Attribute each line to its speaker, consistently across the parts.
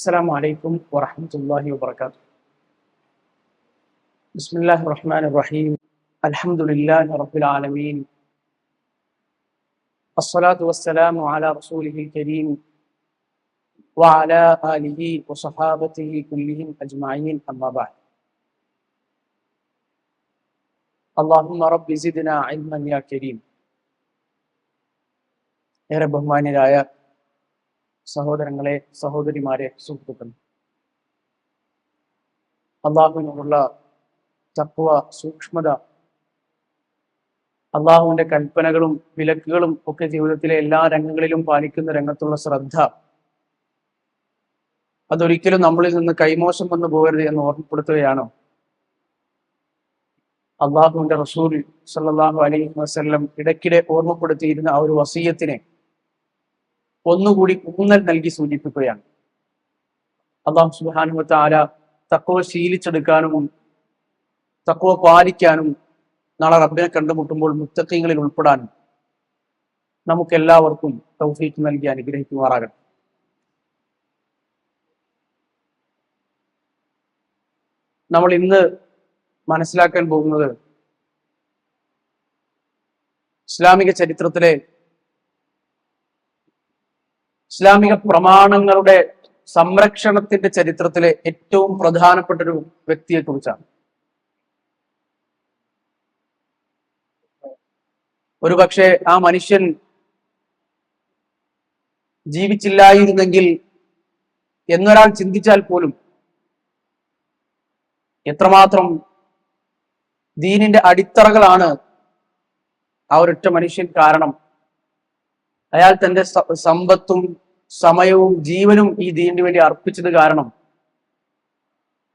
Speaker 1: السلام عليكم ورحمة الله وبركاته. بسم الله الرحمن الرحيم. الحمد لله رب العالمين. الصلاة والسلام على رسوله الكريم وعلى آله وصحابته كلهم أجمعين أما بعد. اللهم رب زدنا علما يا كريم. ഏറെ ബഹുമാന്യരായ സഹോദരങ്ങളെ, സഹോദരിമാരെ, സുഹൃത്തുക്കൾ, അള്ളാഹുവിനുള്ള തഖ്വ, സൂക്ഷ്മത, അള്ളാഹുവിന്റെ കൽപ്പനകളും വിലക്കുകളും ഒക്കെ ജീവിതത്തിലെ എല്ലാ രംഗങ്ങളിലും പാലിക്കുന്ന രംഗത്തുള്ള ശ്രദ്ധ, അതൊരിക്കലും നമ്മളിൽ നിന്ന് കൈമോശം വന്നു പോകരുത് എന്ന് ഓർമ്മപ്പെടുത്തുകയാണ് അള്ളാഹുവിന്റെ റസൂൽ സല്ലല്ലാഹു അലൈഹി വസല്ലം ഇടയ്ക്കിടെ ഓർമ്മപ്പെടുത്തിയിരുന്ന ആ ഒരു വസിയത്തിനെ ഒന്നുകൂടി ഊന്നൽ നൽകി സൂചിപ്പിക്കുകയാണ്. അള്ളാഹു സുബ്ഹാനഹു വ തആല തഖ്വ ശീലിച്ചെടുക്കാനും തഖ്വ പാലിക്കാനും നാളെ റബ്ബിനെ കണ്ടുമുട്ടുമ്പോൾ മുത്തഖീങ്ങളിൽ ഉൾപ്പെടാനും നമുക്കെല്ലാവർക്കും തൗഫീഖ് നൽകി അനുഗ്രഹിക്കുമാറാകട്ടെ. നമ്മൾ ഇന്ന് മനസ്സിലാക്കാൻ പോകുന്നത് ഇസ്ലാമിക ചരിത്രത്തിലെ ഇസ്ലാമിക പ്രമാണങ്ങളുടെ സംരക്ഷണത്തിന്റെ ചരിത്രത്തിലെ ഏറ്റവും പ്രധാനപ്പെട്ട ഒരു വ്യക്തിയെ കുറിച്ചാണ്. ഒരുപക്ഷെ ആ മനുഷ്യൻ ജീവിച്ചില്ലായിരുന്നെങ്കിൽ എന്നൊരാൾ ചിന്തിച്ചാൽ പോലും എത്രമാത്രം ദീനിന്റെ അടിത്തറകളാണ് ആ ഒരൊറ്റ മനുഷ്യൻ കാരണം. അയാൾ തന്റെ സമ്പത്തും സമയവും ജീവനും ഈ ദീനിന് വേണ്ടി അർപ്പിച്ചത് കാരണം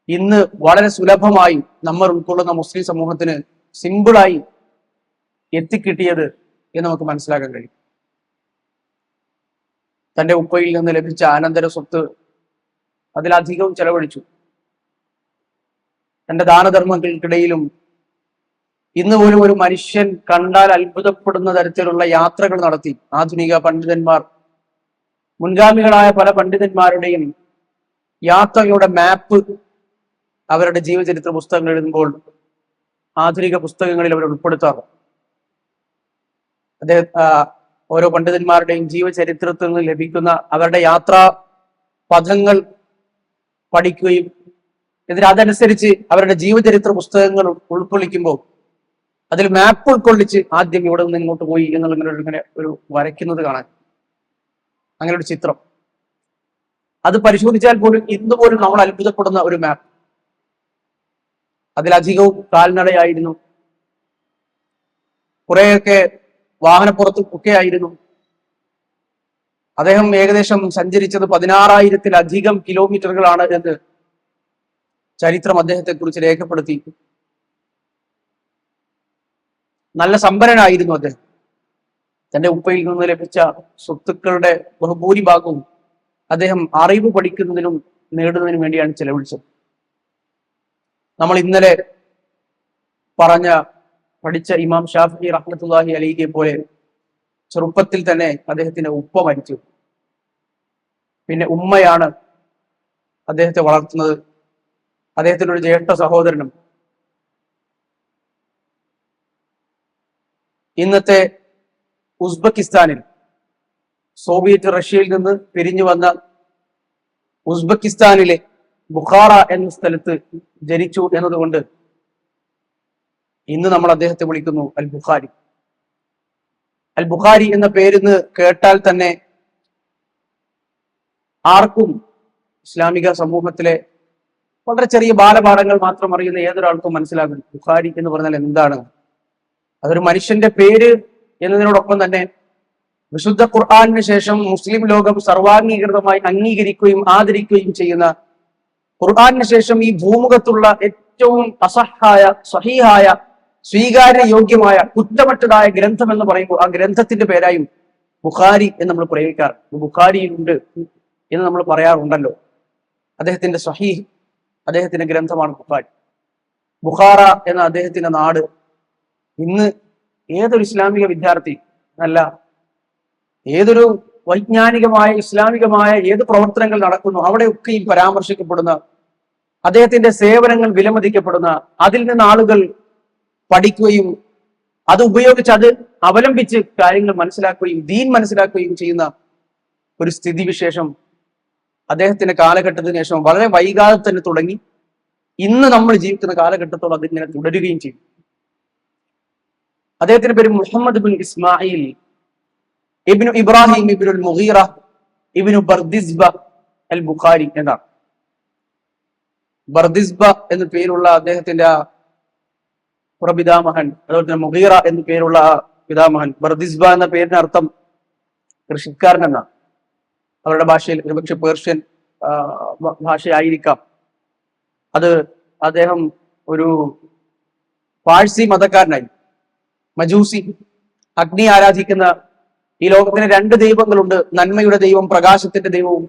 Speaker 1: ഇന്ന് വളരെ സുലഭമായി നമ്മൾ ഉൾക്കൊള്ളുന്ന മുസ്ലിം സമൂഹത്തിന് സിമ്പിളായി എത്തിക്കിട്ടിയത് എന്ന് നമുക്ക് മനസ്സിലാക്കാൻ കഴിയും. തന്റെ ഉപ്പയിൽ നിന്ന് ലഭിച്ച അനന്തര സ്വത്ത് അതിലധികവും ചെലവഴിച്ചു. തന്റെ ദാനധർമ്മങ്ങൾക്കിടയിലും ഇന്ന് പോലും ഒരു മനുഷ്യൻ കണ്ടാൽ അത്ഭുതപ്പെടുന്ന തരത്തിലുള്ള യാത്രകൾ നടത്തി ആധുനിക പണ്ഡിതന്മാർ, മുൻഗാമികളായ പല പണ്ഡിതന്മാരുടെയും യാത്രകളുടെ മാപ്പ് അവരുടെ ജീവചരിത്ര പുസ്തകങ്ങൾ എഴുതുമ്പോൾ ആധുനിക പുസ്തകങ്ങളിൽ അവർ ഉൾപ്പെടുത്താറ്. അദ്ദേഹം ഓരോ പണ്ഡിതന്മാരുടെയും ജീവചരിത്രത്തിൽ നിന്ന് ലഭിക്കുന്ന അവരുടെ യാത്രാ പഥങ്ങൾ പഠിക്കുകയും എന്നിട്ട് അതനുസരിച്ച് അവരുടെ ജീവചരിത്ര പുസ്തകങ്ങൾ ഉൾക്കൊള്ളിക്കുമ്പോൾ അതിൽ മാപ്പ് ഉൾക്കൊള്ളിച്ച് ആദ്യം ഇവിടെ നിന്ന് ഇങ്ങോട്ട് പോയി എന്നുള്ള ഇങ്ങനെ ഒരു വരയ്ക്കുന്നത് കാണാൻ, അങ്ങനെ ഒരു ചിത്രം അത് പരിശോധിച്ചാൽ പോലും ഇന്ന് പോലും നമ്മൾ അത്ഭുതപ്പെടുന്ന ഒരു മാപ്പ്. അതിലധികവും കാൽനടയായിരുന്നു, കുറെയൊക്കെ വാഹനപ്പുറത്തും ഒക്കെ ആയിരുന്നു. അദ്ദേഹം ഏകദേശം സഞ്ചരിച്ചത് 16,000-ലധികം കിലോമീറ്ററുകളാണ് എന്ന് ചരിത്രം അദ്ദേഹത്തെ കുറിച്ച് രേഖപ്പെടുത്തി. നല്ല സമ്പന്നനായിരുന്നു അദ്ദേഹം. തന്റെ ഉപ്പയിൽ നിന്ന് ലഭിച്ച സ്വത്തുക്കളുടെ ബഹുഭൂരിഭാഗവും അദ്ദേഹം അറിവ് പഠിക്കുന്നതിനും നേടുന്നതിനും വേണ്ടിയാണ് ചെലവഴിച്ചത്. നമ്മൾ ഇന്നലെ പഠിച്ച ഇമാം ഷാഫിഈ റഹ്മത്തുള്ളാഹി അലൈഹിയെ പോലെ ചെറുപ്പത്തിൽ തന്നെ അദ്ദേഹത്തിന്റെ ഉപ്പ മരിച്ചു. പിന്നെ ഉമ്മയാണ് അദ്ദേഹത്തെ വളർത്തുന്നത്. അദ്ദേഹത്തിന് ഒരു ജ്യേഷ്ഠ സഹോദരനും. ഇന്നത്തെ ഉസ്ബെക്കിസ്ഥാനിൽ, സോവിയറ്റ് റഷ്യയിൽ നിന്ന് പിരിഞ്ഞു വന്ന ഉസ്ബെക്കിസ്ഥാനിലെ ബുഖാറ എന്ന സ്ഥലത്ത് ജനിച്ചു എന്നതുകൊണ്ട് ഇന്ന് നമ്മൾ അദ്ദേഹത്തെ വിളിക്കുന്നു അൽ ബുഖാരി. അൽ ബുഖാരി എന്ന പേരിന്ന് കേട്ടാൽ തന്നെ ആർക്കും ഇസ്ലാമിക സമൂഹത്തിലെ വളരെ ചെറിയ ബാലപാഠങ്ങൾ മാത്രം അറിയുന്ന ഏതൊരാൾക്കും മനസ്സിലാകും ബുഖാരി എന്ന് പറഞ്ഞാൽ എന്താണ്. അതൊരു മനുഷ്യന്റെ പേര് എന്നതിനോടൊപ്പം തന്നെ വിശുദ്ധ ഖുർആനിന് ശേഷം മുസ്ലിം ലോകം സർവാംഗീകൃതമായി അംഗീകരിക്കുകയും ആദരിക്കുകയും ചെയ്യുന്ന, ഖുർആനിന് ശേഷം ഈ ഭൂമുഖത്തുള്ള ഏറ്റവും സ്വഹീഹായ സ്വീകാര്യ യോഗ്യമായ കുറ്റമറ്റതായ ഗ്രന്ഥം എന്ന് പറയുമ്പോൾ ആ ഗ്രന്ഥത്തിന്റെ പേരായും ബുഖാരി എന്ന് നമ്മൾ പ്രയോഗിക്കാറ്. ബുഖാരിയിലുണ്ട് എന്ന് നമ്മൾ പറയാറുണ്ടല്ലോ. അദ്ദേഹത്തിന്റെ സ്വഹീഹ്, അദ്ദേഹത്തിന്റെ ഗ്രന്ഥമാണ് ബുഖാരി. ബുഖാറ എന്ന അദ്ദേഹത്തിന്റെ നാട് ഇന്ന് ഏതൊരു ഇസ്ലാമിക വിദ്യാർത്ഥി, അല്ല ഏതൊരു വൈജ്ഞാനികമായ ഇസ്ലാമികമായ ഏത് പ്രവർത്തനങ്ങൾ നടക്കുന്നു അവിടെയൊക്കെയും പരാമർശിക്കപ്പെടുന്ന, അദ്ദേഹത്തിന്റെ സേവനങ്ങൾ വിലമതിക്കപ്പെടുന്ന, അതിൽ നിന്ന് ആളുകൾ പഠിക്കുകയും അത് ഉപയോഗിച്ച് അത് അവലംബിച്ച് കാര്യങ്ങൾ മനസ്സിലാക്കുകയും ദീൻ മനസ്സിലാക്കുകയും ചെയ്യുന്ന ഒരു സ്ഥിതിവിശേഷം അദ്ദേഹത്തിന്റെ കാലഘട്ടത്തിന് ശേഷം വളരെ വൈകാതെ തന്നെ തുടങ്ങി ഇന്ന് നമ്മൾ ജീവിക്കുന്ന കാലഘട്ടത്തോളം അതിങ്ങനെ തുടരുകയും ചെയ്യും. അദ്ദേഹത്തിന്റെ പേര് മുഹമ്മദ് ബിൻ ഇസ്മായിൽ ഇബ്നു ഇബ്രാഹിം ഇബ്നുൽ മുഗീറ ഇബ്നു ബർദിസ്ബ അൽ ബുഖാരി എന്നാണ്. ബർദിസ്ബ എന്ന പേരുള്ള അദ്ദേഹത്തിന്റെ പിതാമഹൻ, അതുപോലെ തന്നെ മുഗീറ എന്ന പേരുള്ള പിതാമഹൻ. ബർദിസ്ബ എന്ന പേരിന് അർത്ഥം കൃഷിക്കാരൻ എന്നാണ്. അവരുടെ ഭാഷയിൽ ഒരുപക്ഷെ പേർഷ്യൻ ഭാഷയായിരിക്കാം. അത് അദ്ദേഹം ഒരു പാഴ്സി മതക്കാരനായി, മജൂസി, അഗ്നി ആരാധിക്കുന്ന, ഈ ലോകത്തിന് രണ്ട് ദൈവങ്ങളുണ്ട്, നന്മയുടെ ദൈവം പ്രകാശത്തിന്റെ ദൈവവും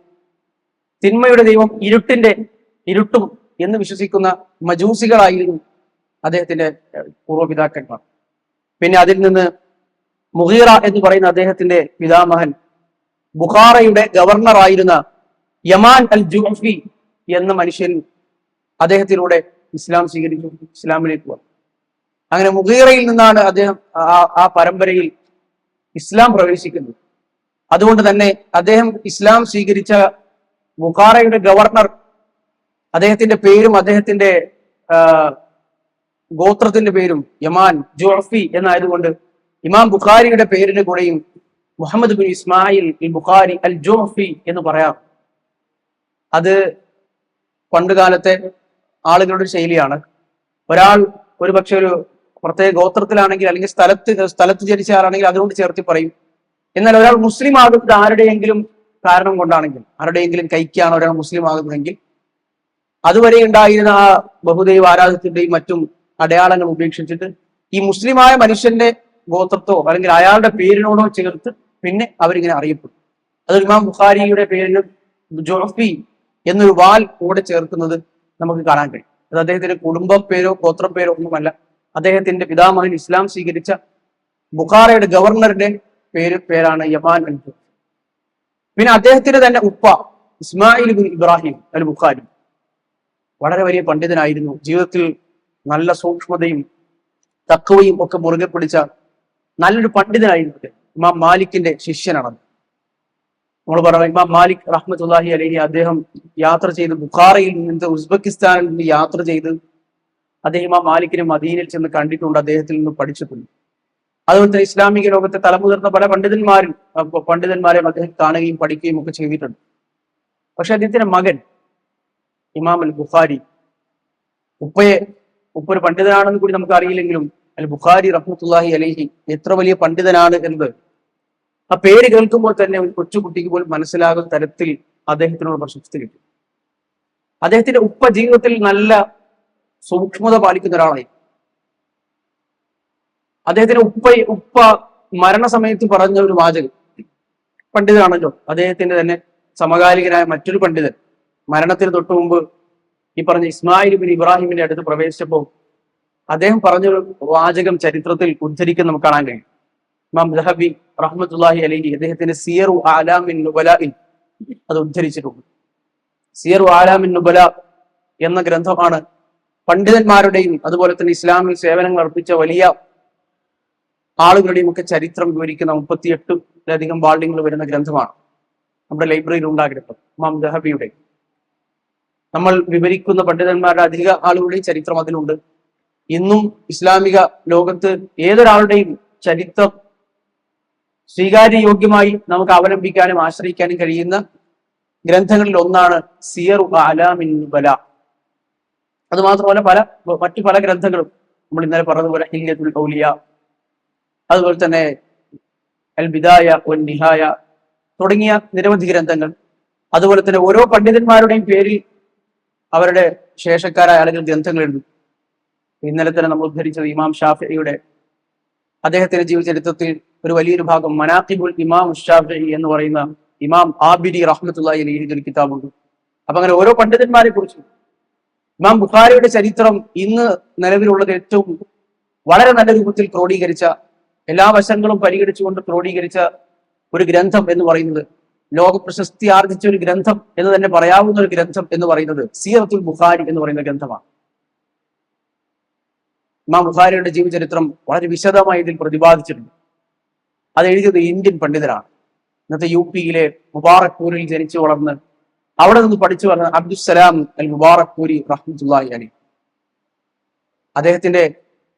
Speaker 1: തിന്മയുടെ ദൈവം ഇരുട്ടും എന്ന് വിശ്വസിക്കുന്ന മജൂസികളായിരുന്നു അദ്ദേഹത്തിന്റെ പൂർവ്വപിതാക്കന്മാർ. പിന്നെ അതിൽ നിന്ന് മുഗീറ എന്ന് പറയുന്ന അദ്ദേഹത്തിന്റെ പിതാമഹൻ ബുഖാറയുടെ ഗവർണറായിരുന്ന യമാൻ അൽ ജുഅഫി എന്ന മനുഷ്യൻ അദ്ദേഹത്തിലൂടെ ഇസ്ലാം സ്വീകരിച്ചു, ഇസ്ലാമിലേക്ക് വന്നു. അങ്ങനെ മുഗീറയിൽ നിന്നാണ് അദ്ദേഹം ആ പരമ്പരയിൽ ഇസ്ലാം പ്രവേശിക്കുന്നത്. അതുകൊണ്ട് തന്നെ അദ്ദേഹം ഇസ്ലാം സ്വീകരിച്ച ബുഖാറയുടെ ഗവർണർ, അദ്ദേഹത്തിന്റെ പേരും അദ്ദേഹത്തിന്റെ ഗോത്രത്തിന്റെ പേരും യമാൻ ജുഅഫി എന്നായതുകൊണ്ട് ഇമാം ബുഖാരിയുടെ പേരിന് കൂടെയും മുഹമ്മദ് ബിൻ ഇസ്മായിൽ ഇൽ ബുഖാരി അൽ ജുഅഫി എന്ന് പറയാം. അത് പണ്ടുകാലത്തെ ആളുകളുടെ ശൈലിയാണ്. ഒരാൾ ഒരു പക്ഷെ ഒരു പ്രത്യേക ഗോത്രത്തിലാണെങ്കിൽ അല്ലെങ്കിൽ സ്ഥലത്ത് ജനിച്ച ആളാണെങ്കിൽ അതുകൊണ്ട് ചേർത്തി പറയും. എന്നാൽ ഒരാൾ മുസ്ലിം ആകുന്നത് ആരുടെയെങ്കിലും കാരണം കൊണ്ടാണെങ്കിൽ, ആരുടെയെങ്കിലും കൈക്കാണ് ഒരാൾ മുസ്ലിം ആകുന്നതെങ്കിൽ അതുവരെ ഉണ്ടായിരുന്ന ആ ബഹുദൈവ ആരാധനത്തിന്റെയും മറ്റും അടയാളങ്ങൾ ഉപേക്ഷിച്ചിട്ട് ഈ മുസ്ലിമായ മനുഷ്യന്റെ ഗോത്രത്തോ അല്ലെങ്കിൽ അയാളുടെ പേരിനോടോ ചേർത്ത് പിന്നെ അവരിങ്ങനെ അറിയപ്പെടും. അത് ഇമാം ബുഖാരിയുടെ പേരിന് ജുഅഫി എന്നൊരു വാൽ കൂടെ ചേർക്കുന്നത് നമുക്ക് കാണാൻ കഴിയും. അത് അദ്ദേഹത്തിന്റെ കുടുംബ പേരോ ഗോത്രപ്പേരോ ഒന്നുമല്ല. അദ്ദേഹത്തിന്റെ പിതാമഹൻ ഇസ്ലാം സ്വീകരിച്ച ബുഖാറയുടെ ഗവർണറുടെ പേരാണ് യമാൻ അൽ ജുഅഫി. പിന്നെ അദ്ദേഹത്തിന്റെ തന്നെ ഉപ്പ ഇസ്മായിൽ ബിൻ ഇബ്രാഹിം അൽ ബുഖാരി വളരെ വലിയ പണ്ഡിതനായിരുന്നു. ജീവിതത്തിൽ നല്ല സൂക്ഷ്മതയും തഖ്വയും ഒക്കെ മുറുകെ പിടിച്ച നല്ലൊരു പണ്ഡിതനായിരുന്നു. ഇമാം മാലിക്കിന്റെ ശിഷ്യനാണ്. നമ്മൾ പറയാം ഇമാം മാലിക് റഹ്മത്തുള്ളാഹി അലൈഹി അദ്ദേഹം യാത്ര ചെയ്ത് ബുഖാറയിൽ നിന്ന് ഉസ്ബെക്കിസ്ഥാനിൽ നിന്ന് യാത്ര ചെയ്ത് അദ്ദേഹം ഇമാം മാലിക്കിനെ മദീനയിൽ ചെന്ന് കണ്ടിട്ടുണ്ട്, അദ്ദേഹത്തിൽ നിന്ന് പഠിച്ചിട്ടുണ്ട്. അതുപോലെ തന്നെ ഇസ്ലാമിക ലോകത്തെ തലമുതിർന്ന പല പണ്ഡിതന്മാരെ അദ്ദേഹം കാണുകയും പഠിക്കുകയും ഒക്കെ ചെയ്തിട്ടുണ്ട്. പക്ഷെ അദ്ദേഹത്തിന്റെ മകൻ ഇമാം അൽ ബുഖാരി, ഉപ്പ ഒരു പണ്ഡിതനാണെന്ന് കൂടി നമുക്ക് അറിയില്ലെങ്കിലും അൽ ബുഖാരി റഹ്മത്തുള്ളാഹി അലൈഹി എത്ര വലിയ പണ്ഡിതനാണ് എന്നത് ആ പേര് കേൾക്കുമ്പോൾ തന്നെ ഒരു കൊച്ചുകുട്ടിക്ക് പോലും മനസ്സിലാകുന്ന തരത്തിൽ അദ്ദേഹത്തിനുള്ള പ്രശസ്തി കിട്ടും. അദ്ദേഹത്തിന്റെ ഉപ്പ ജീവിതത്തിൽ നല്ല സൂക്ഷ്മത പാലിക്കുന്ന ഒരാളായി. അദ്ദേഹത്തിന്റെ ഉപ്പ മരണസമയത്ത് പറഞ്ഞ ഒരു വാചകം, പണ്ഡിതനാണല്ലോ, അദ്ദേഹത്തിന്റെ തന്നെ സമകാലികനായ മറ്റൊരു പണ്ഡിതൻ മരണത്തിന് തൊട്ടു മുമ്പ് ഈ പറഞ്ഞ ഇസ്മായിൽ ബിൻ ഇബ്രാഹിമിന്റെ അടുത്ത് പ്രവേശിച്ചപ്പോൾ അദ്ദേഹം പറഞ്ഞൊരു വാചകം ചരിത്രത്തിൽ ഉദ്ധരിക്കാൻ നമുക്ക് കാണാൻ കഴിയും. ഇമാം ദഹബി റഹ്മത്തുള്ളാഹി അലൈഹി അദ്ദേഹത്തിന്റെ സിയറു ആലാമിൻ നുബലാഇൽ അത് ഉദ്ധരിച്ചിട്ടുണ്ട്. സിയറു ആലാമിൻ നുബല എന്ന ഗ്രന്ഥമാണ് പണ്ഡിതന്മാരുടെയും അതുപോലെ തന്നെ ഇസ്ലാമിൽ സേവനങ്ങൾ അർപ്പിച്ച വലിയ ആളുകളുടെയും ഒക്കെ ചരിത്രം വിവരിക്കുന്ന 38-ലധികം വാള്യങ്ങൾ വരുന്ന ഗ്രന്ഥമാണ്. നമ്മുടെ ലൈബ്രറിയിൽ ഉണ്ടാകിടപ്പം ഇമാം ദഹബിയുടെ. നമ്മൾ വിവരിക്കുന്ന പണ്ഡിതന്മാരുടെ അധിക ആളുകളുടെയും ചരിത്രം അതിലുണ്ട്. ഇന്നും ഇസ്ലാമിക ലോകത്ത് ഏതൊരാളുടെയും ചരിത്രം സ്വീകാര്യയോഗ്യമായി നമുക്ക് അവലംബിക്കാനും ആശ്രയിക്കാനും കഴിയുന്ന ഗ്രന്ഥങ്ങളിൽ ഒന്നാണ് സിയറു അലാമിൻ നുബല. അത് മാത്രമല്ല മറ്റു പല ഗ്രന്ഥങ്ങളും നമ്മൾ ഇന്നലെ പറഞ്ഞതുപോലെ ഹില്യത്തുൽ ഔലിയ, അതുപോലെ തന്നെ അൽ ബിദായ വൻ നിഹായ തുടങ്ങിയ നിരവധി ഗ്രന്ഥങ്ങൾ. അതുപോലെ തന്നെ ഓരോ പണ്ഡിതന്മാരുടെയും പേരിൽ അവരുടെ ശേഷക്കാരായ ആളുകൾ ഗ്രന്ഥങ്ങൾ എഴുതും. ഇന്നലെ തന്നെ നമ്മൾ ഉദ്ധരിച്ചത് ഇമാം ഷാഫിഈയുടെ അദ്ദേഹത്തിന്റെ ജീവചരിത്രത്തിൽ ഒരു വലിയൊരു ഭാഗം മനാഖിബുൽ ഇമാം ഷാഫിഈ എന്ന് പറയുന്ന ഇമാം ആബിദി റഹ്മത്തുള്ളാഹി അലൈഹി എഴുതിയ ഒരു കിതാബുണ്ട്. അപ്പൊ അങ്ങനെ ഓരോ പണ്ഡിതന്മാരെ കുറിച്ചും ഇമാം ബുഖാരിയുടെ ചരിത്രം ഇന്ന് നിലവിലുള്ളത് ഏറ്റവും വളരെ നല്ല രൂപത്തിൽ ക്രോഡീകരിച്ച, എല്ലാ വശങ്ങളും പരിഗണിച്ചുകൊണ്ട് ക്രോഡീകരിച്ച ഒരു ഗ്രന്ഥം എന്ന് പറയുന്നത്, ലോക പ്രശസ്തി ആർജിച്ച ഒരു ഗ്രന്ഥം എന്ന് തന്നെ പറയാവുന്ന ഒരു ഗ്രന്ഥം എന്ന് പറയുന്നത് സീറത്തുൽ ബുഖാരി എന്ന് പറയുന്ന ഗ്രന്ഥമാണ്. ഇമാം ബുഖാരിയുടെ ജീവചരിത്രം വളരെ വിശദമായി ഇതിൽ പ്രതിപാദിച്ചിട്ടുണ്ട്. അത് എഴുതിയത് ഇന്ത്യൻ പണ്ഡിതരാണ്. ഇന്നത്തെ യുപിയിലെ മുബാറക്പൂരിൽ ജനിച്ചു വളർന്ന് അവിടെ നിന്ന് പഠിച്ചു വന്ന അബ്ദുസ്സലാം അൽ മുബാറക്പൂരി റഹ്മത്തുള്ളാഹി അലൈഹി, അദ്ദേഹത്തിന്റെ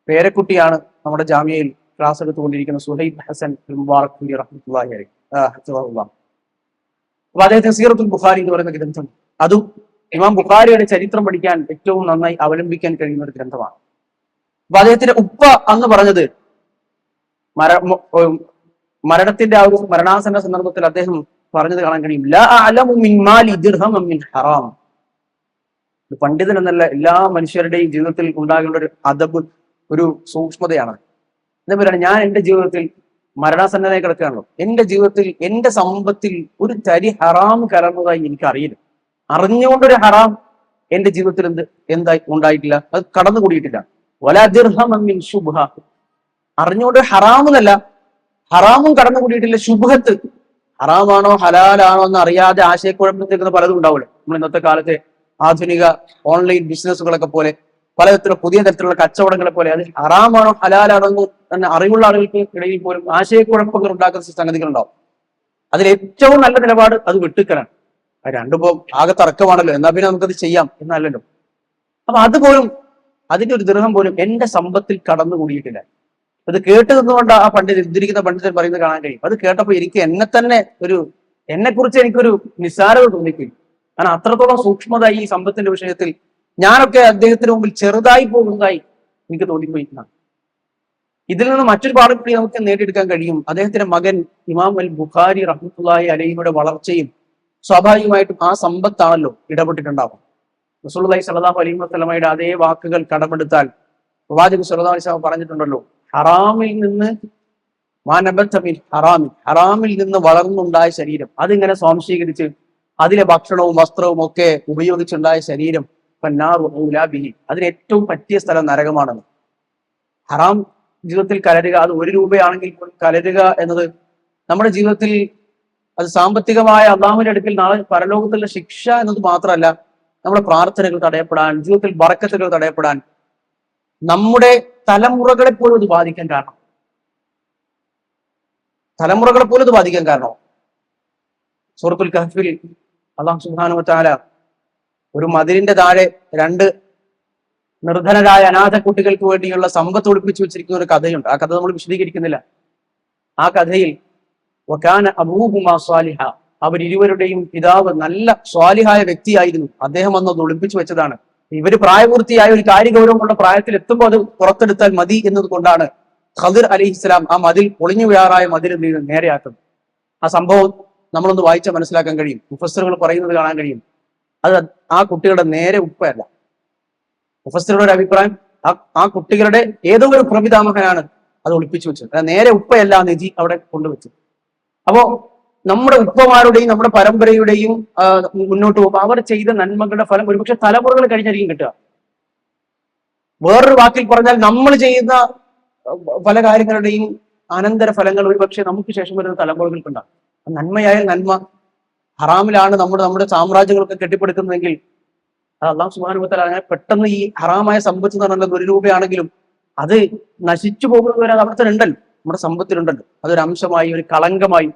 Speaker 1: പേരക്കുട്ടിയാണ് നമ്മുടെ ജാമ്യയിൽ ക്ലാസ് എടുത്തുകൊണ്ടിരിക്കുന്ന സുഹൈബ് ഹസൻ അൽ മുബാറക്പൂരി റഹ്മത്തുള്ളാഹി അലൈഹി. അപ്പൊ അദ്ദേഹത്തിന് സീറത്തുൽ ബുഖാരി എന്ന് പറയുന്ന ഗ്രന്ഥം, അതും ഇമാം ബുഖാരിയുടെ ചരിത്രം പഠിക്കാൻ ഏറ്റവും നന്നായി അവലംബിക്കാൻ കഴിയുന്ന ഒരു ഗ്രന്ഥമാണ്. അപ്പൊ അദ്ദേഹത്തിന്റെ ഉപ്പ എന്ന് പറഞ്ഞത് മരണത്തിന്റെ ആ ഒരു മരണാസന്ന സന്ദർഭത്തിൽ അദ്ദേഹം പറഞ്ഞത് കാണാൻ കഴിയും, ലാ അഅലമു മിൻ മാലി ദിർഹമൻ മിൻ ഹറാം. പണ്ഡിതൻ എന്നല്ല, എല്ലാ മനുഷ്യരുടെയും ജീവിതത്തിൽ ഉണ്ടാകേണ്ട ഒരു അദബ്, ഒരു സൂക്ഷ്മതയാണ്. അതേപോലെയാണ് ഞാൻ എന്റെ ജീവിതത്തിൽ മരണാസന്നതയെ കിടക്കുകയാണല്ലോ, എന്റെ ജീവിതത്തിൽ എന്റെ സമ്പത്തിൽ ഒരു തരി ഹറാം കലർന്നതായി എനിക്ക് അറിയില്ല. അറിഞ്ഞുകൊണ്ടൊരു ഹറാം എന്റെ ജീവിതത്തിൽ എന്തായി ഉണ്ടായിട്ടില്ല, അത് കടന്നുകൂടിയിട്ടില്ല. വലാ ദിർഹമൻ മിൻ ശുബ്ഹ, അറിഞ്ഞുകൊണ്ട് ഹറാമെന്നല്ല, ഹറാമും കടന്നുകൂടിയിട്ടില്ല. ശുബ്ഹത്ത്, ഹറാമാണോ ഹലാലാണോ എന്ന് അറിയാതെ ആശയക്കുഴപ്പത്തിരിക്കുന്ന പലതും ഉണ്ടാവില്ല. നമ്മൾ ഇന്നത്തെ കാലത്തെ ആധുനിക ഓൺലൈൻ ബിസിനസ്സുകളൊക്കെ പോലെ, പലതരത്തിലുള്ള പുതിയ തരത്തിലുള്ള കച്ചവടങ്ങളെ പോലെ, അത് ഹറാമാണോ ഹലാലാണോ എന്ന് തന്നെ അറിവുള്ള ആളുകൾക്ക് ഇടയിൽ പോലും ആശയക്കുഴപ്പങ്ങൾ ഉണ്ടാക്കുന്ന സംഗതികൾ ഉണ്ടാവും. അതിൽ ഏറ്റവും നല്ല നിലപാട് അത് വെട്ടിക്കലാണ്. അത് രണ്ടുപോ ആകെ തർക്കമാണല്ലോ, എന്നാ പിന്നെ നമുക്കത് ചെയ്യാം എന്നല്ലല്ലോ. അപ്പൊ അതുപോലും, അതിന്റെ ഒരു ദൃഹം പോലും എന്റെ സമ്പത്തിൽ കടന്നുകൂടിയിട്ടില്ല. അത് കേട്ട് നിന്നുകൊണ്ട് ആ പണ്ഡിതൻ, ഉദ്ധരിക്കുന്ന പണ്ഡിതൻ പറയുന്നത് കാണാൻ കഴിയും. അത് കേട്ടപ്പോൾ എനിക്ക് എന്നെ കുറിച്ച് എനിക്കൊരു നിസ്സാരത തോന്നിപ്പോയി. കാരണം അത്രത്തോളം സൂക്ഷ്മത ഈ സമ്പത്തിന്റെ വിഷയത്തിൽ ഞാനൊക്കെ അദ്ദേഹത്തിന് മുമ്പിൽ ചെറുതായി പോകുന്നതായി എനിക്ക് തോന്നിപ്പോയിട്ടാണ്. ഇതിൽ നിന്ന് മറ്റൊരു പാഠം കൂടി നമുക്ക് നേടിയെടുക്കാൻ കഴിയും. അദ്ദേഹത്തിന്റെ മകൻ ഇമാം അൽ ബുഖാരി റഹ്മത്തുള്ളാഹി അലൈഹിയുടെ വളർച്ചയും സ്വാഭാവികമായിട്ടും ആ സമ്പത്താണല്ലോ ഇടപെട്ടിട്ടുണ്ടാവും. റസൂലുള്ളാഹി സ്വല്ലല്ലാഹു അലൈഹി വസല്ലമയുടെ അതേ വാക്കുകൾ കടമെടുത്താൽ പ്രവാചകൻ സ്വല്ലല്ലാഹു അലൈഹി വസല്ലം പറഞ്ഞിട്ടുണ്ടല്ലോ, ഹറാമിൽ നിന്ന് ഹറാമിൽ നിന്ന് വളർന്നുണ്ടായ ശരീരം, അതിങ്ങനെ സ്വാംശീകരിച്ച് അതിലെ ഭക്ഷണവും വസ്ത്രവും ഒക്കെ ഉപയോഗിച്ചുണ്ടായ ശരീരം, അതിന് ഏറ്റവും പറ്റിയ സ്ഥലം നരകമാണെന്ന്. ഹറാം ജീവിതത്തിൽ കലരുക, അത് 1 രൂപയാണെങ്കിൽ പോലും കലരുക എന്നത് നമ്മുടെ ജീവിതത്തിൽ അത് സാമ്പത്തികമായ അല്ലാഹുവിന്റെ അടുക്കൽ നാളെ പരലോകത്തുള്ള ശിക്ഷ എന്നത് മാത്രമല്ല, നമ്മുടെ പ്രാർത്ഥനകൾ തടയപ്പെടാൻ, ജീവിതത്തിൽ ബറക്കത്തുകൾ തടയപ്പെടാൻ, നമ്മുടെ തലമുറകളെ പോലും ഇത് ബാധിക്കാൻ കാരണം, സൂറത്തുൽ കഹ്ഫിൽ അല്ലാഹു സുബ്ഹാനഹു വ തആല ഒരു മതിലിന്റെ താഴെ 2 നിർധനരായ അനാഥ കുട്ടികൾക്ക് വേണ്ടിയുള്ള സമ്പത്ത് ഒളിപ്പിച്ചു വെച്ചിരിക്കുന്ന ഒരു കഥയുണ്ട്. ആ കഥ നമ്മൾ വിശദീകരിക്കുന്നില്ല. ആ കഥയിൽ വകാന അബൂഹുമാ സ്വാലിഹ, അവരിരുവരുടെയും പിതാവ് നല്ല സ്വാലിഹായ വ്യക്തിയായിരുന്നു. അദ്ദേഹം അന്നത് ഒളിപ്പിച്ചു വെച്ചതാണ്. ഇവര് പ്രായപൂർത്തിയായ ഒരു കാര്യഗൗരവമുള്ള പ്രായത്തിൽ എത്തുമ്പോൾ അത് പുറത്തെടുത്താൽ മതി എന്നതുകൊണ്ടാണ് ഖദിർ അലൈഹിസ്സലാം ആ മതിൽ, പൊളിഞ്ഞു വീഴാറായ മതിൽ നേരെയാക്കുന്നത്. ആ സംഭവം നമ്മളൊന്ന് വായിച്ചാൽ മനസ്സിലാക്കാൻ കഴിയും. മുഫസ്സിറുകൾ പറയുന്നത് കാണാൻ കഴിയും. അത് ആ കുട്ടികളുടെ നേരെ ഉപ്പയല്ല. മുഫസ്സിറുടെ ഒരു അഭിപ്രായം, ആ കുട്ടികളുടെ ഏതോ ഒരു പ്രപിതാമഹനാണ് അത് ഒളിപ്പിച്ചു വെച്ചത്. നേരെ ഉപ്പയല്ല നിധി അവിടെ കൊണ്ടുവച്ചത്. അപ്പോ നമ്മുടെ ഉപ്പമാരുടെയും നമ്മുടെ പരമ്പരയുടെയും മുന്നോട്ട് പോകുമ്പോൾ അവർ ചെയ്ത നന്മകളുടെ ഫലം ഒരുപക്ഷെ തലമുറകൾ കഴിഞ്ഞായിരിക്കും കിട്ടുക. വേറൊരു വാക്കിൽ പറഞ്ഞാൽ, നമ്മൾ ചെയ്യുന്ന പല കാര്യങ്ങളുടെയും അനന്തര ഫലങ്ങൾ ഒരുപക്ഷെ നമുക്ക് ശേഷം വരുന്ന തലമുറകൾക്കുണ്ടാകും. നന്മയായ നന്മ, ഹറാമിലാണ് നമ്മുടെ സാമ്രാജ്യങ്ങളൊക്കെ കെട്ടിപ്പടുക്കുന്നതെങ്കിൽ അത് അല്ലാഹു സുബ്ഹാനഹു വ തആല അങ്ങനെ പെട്ടെന്ന് ഈ ഹറാമായ സമ്പത്ത് എന്ന് പറഞ്ഞാൽ 1 രൂപയാണെങ്കിലും അത് നശിച്ചു പോകുന്നത് വരെ അത് അവിടെ തന്നെ ഉണ്ടല്ലോ, നമ്മുടെ സമ്പത്തിലുണ്ടല്ലോ. അതൊരു അംശമായി, ഒരു കളങ്കമായി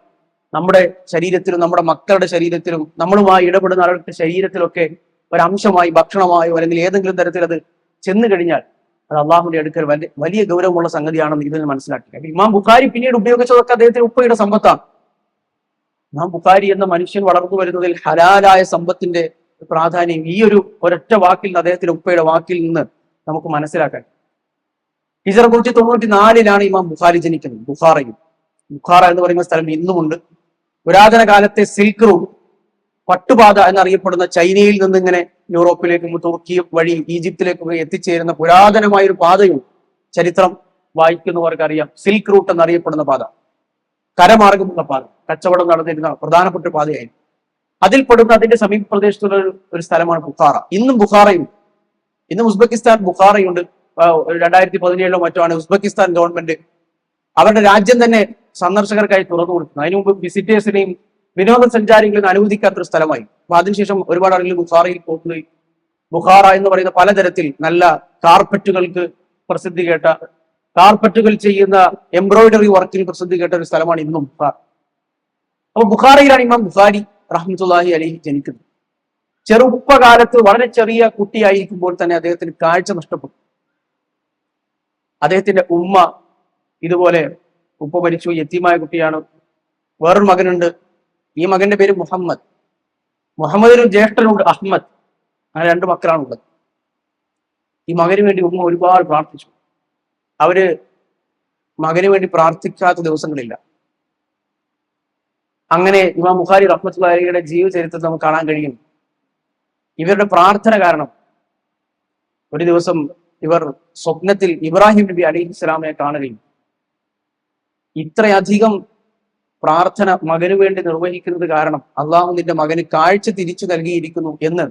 Speaker 1: നമ്മുടെ ശരീരത്തിലും നമ്മുടെ മക്കളുടെ ശരീരത്തിലും നമ്മളുമായി ഇടപെടുന്ന ആളുകളുടെ ശരീരത്തിലൊക്കെ ഒരംശമായി, ഭക്ഷണമായോ അല്ലെങ്കിൽ ഏതെങ്കിലും തരത്തിൽ അത് ചെന്ന് കഴിഞ്ഞാൽ അത് അള്ളാഹുവിന്റെ അടുക്കൽ വലിയ ഗൗരവമുള്ള സംഗതിയാണെന്ന് ഇതിൽ മനസ്സിലാക്കി. ഇമാം ബുഖാരി പിന്നീട് ഉപയോഗിച്ചതൊക്കെ അദ്ദേഹത്തിന്റെ ഉപ്പയുടെ സമ്പത്താണ്. ഇമാം ബുഖാരി എന്ന മനുഷ്യൻ വളർന്നു വരുന്നതിൽ ഹലാലായ സമ്പത്തിന്റെ പ്രാധാന്യം ഈ ഒരൊറ്റ വാക്കിൽ നിന്ന്, അദ്ദേഹത്തിന്റെ ഉപ്പയുടെ വാക്കിൽ നിന്ന് നമുക്ക് മനസ്സിലാക്കാൻ. ഹിജ്റ 194 ഇമാം ബുഖാരി ജനിക്കുന്നത്. ബുഖാറ എന്ന് പറയുന്ന സ്ഥലം ഇന്നുമുണ്ട്. പുരാതന കാലത്തെ സിൽക്ക് റൂട്ട്, പട്ടുപാത എന്നറിയപ്പെടുന്ന ചൈനയിൽ നിന്ന് ഇങ്ങനെ യൂറോപ്പിലേക്കും തുർക്കി വഴി ഈജിപ്തിലേക്കും എത്തിച്ചേരുന്ന പുരാതനമായ ഒരു പാതയുണ്ട്. ചരിത്രം വായിക്കുന്നവർക്ക് അറിയാം. സിൽക്ക് റൂട്ട് എന്നറിയപ്പെടുന്ന പാത, കരമാർഗമുള്ള പാത, കച്ചവടം നടന്നിരുന്ന പ്രധാനപ്പെട്ട പാതയായിരുന്നു. അതിൽപ്പെടുന്ന അതിന്റെ സമീപ പ്രദേശത്തുള്ള ഒരു സ്ഥലമാണ് ബുഖാറ. ഇന്നും ബുഖാറയുണ്ട്. ഇന്നും ഉസ്ബെക്കിസ്ഥാൻ ബുഖാറയുണ്ട്. 2017 മറ്റോ ആണ് ഉസ്ബെക്കിസ്ഥാൻ ഗവൺമെന്റ് അവരുടെ രാജ്യം തന്നെ സന്ദർശകർക്കായി തുറന്നു കൊടുക്കുന്നു. അതിനു മുമ്പ് വിസിറ്റേഴ്സിനെയും വിനോദസഞ്ചാരികളെയും അനുവദിക്കാത്തൊരു സ്ഥലമായി. അപ്പൊ അതിനുശേഷം ഒരുപാട് ആളുകൾ ബുഖാറയിൽ പോകുകയും ബുഖാറ എന്ന് പറയുന്ന പലതരത്തിൽ നല്ല കാർപ്പറ്റുകൾക്ക് പ്രസിദ്ധി കേട്ട, കാർപ്പറ്റുകൾ ചെയ്യുന്ന എംബ്രോയിഡറി വർക്കിൽ പ്രസിദ്ധി കേട്ട ഒരു സ്ഥലമാണ് ഇന്നും ബുഖാർ. അപ്പൊ ബുഖാറയിലാണ് ഇമാം ബുഖാരി റഹ്മത്തുള്ളാഹി അലൈഹി ജനിക്കുന്നത്. ചെറുപ്പകാലത്ത് വളരെ ചെറിയ കുട്ടിയായിരിക്കുമ്പോൾ തന്നെ അദ്ദേഹത്തിന് കാഴ്ച നഷ്ടപ്പെട്ടു. അദ്ദേഹത്തിന്റെ ഉമ്മ ഇതുപോലെ, ഉപ്പ മരിച്ചു, യത്തീമായ കുട്ടിയാണ്. വേറൊരു മകനുണ്ട്, ഈ മകന്റെ പേര് മുഹമ്മദ്. മുഹമ്മദിന് ജ്യേഷ്ഠനുണ്ട് അഹ്മദ്. അങ്ങനെ 2 മക്കളാണുള്ളത്. ഈ മകന് വേണ്ടി ഉമ്മ ഒരുപാട് പ്രാർത്ഥിച്ചു. അവര് മകന് വേണ്ടി പ്രാർത്ഥിക്കാത്ത ദിവസങ്ങളില്ല. അങ്ങനെ ഇമാം ബുഖാരി റഹ്മത്തുള്ളാഹി അലൈഹിയുടെ ജീവചരിത്രത്തിൽ നമുക്ക് കാണാൻ കഴിയും. ഇവരുടെ പ്രാർത്ഥന കാരണം ഒരു ദിവസം ഇവർ സ്വപ്നത്തിൽ ഇബ്രാഹിം നബി അലൈഹിസ്സലാമിനെ കാണുകയും ഇത്രയധികം പ്രാർത്ഥന മകന് വേണ്ടി നിർവഹിക്കുന്നത് കാരണം അള്ളാഹു നിന്റെ മകന് കാഴ്ച തിരിച്ചു നൽകിയിരിക്കുന്നു എന്ന്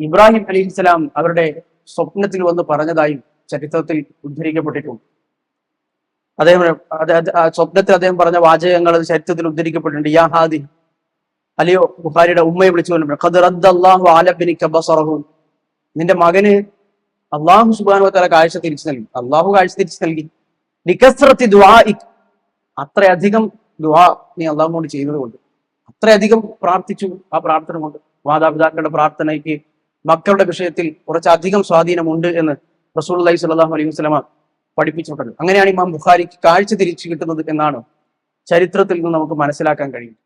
Speaker 1: ഇബ്രാഹിം അലൈഹിസ്സലാം അവരുടെ സ്വപ്നത്തിൽ വന്ന് പറഞ്ഞതായും ചരിത്രത്തിൽ ഉദ്ധരിക്കപ്പെട്ടിട്ടുണ്ട്. അദ്ദേഹം സ്വപ്നത്തിൽ അദ്ദേഹം പറഞ്ഞ വാചകങ്ങൾ ചരിത്രത്തിൽ ഉദ്ധരിക്കപ്പെട്ടിട്ടുണ്ട്. യാ ഹാദി, അല്ലയോ ബുഖാരിയുടെ ഉമ്മയെ വിളിച്ചുകൊണ്ട് ഖദ് റദ്ദല്ലാഹു അലാ ബിനിക ബസറഹു, നിന്റെ മകന് അള്ളാഹു സുബ്ഹാനഹു വ തആല കാഴ്ച തിരിച്ചു നൽകി. അള്ളാഹു കാഴ്ച തിരിച്ചു നൽകി. ലികസ്റത്തി ദുആഇക്, അത്രയധികം ദുആ നീ അള്ളാഹുവോട് ചെയ്തതുകൊണ്ട്, അത്രയധികം പ്രാർത്ഥിച്ചു. ആ പ്രാർത്ഥന കൊണ്ട് മാതാപിതാക്കളുടെ പ്രാർത്ഥനയ്ക്ക് മക്കളുടെ വിഷയത്തിൽ കുറച്ചധികം സ്വാധീനമുണ്ട് എന്ന് റസൂലുള്ളാഹി സ്വല്ലല്ലാഹു അലൈഹി വസല്ലമ പഠിപ്പിച്ചിട്ടുണ്ട്. അങ്ങനെയാണ് ഇമാം ബുഖാരിക്ക് കാഴ്ച തിരിച്ചു കിട്ടുന്നത് എന്നാണ് ചരിത്രത്തിൽ നിന്ന് നമുക്ക് മനസ്സിലാക്കാൻ കഴിയും.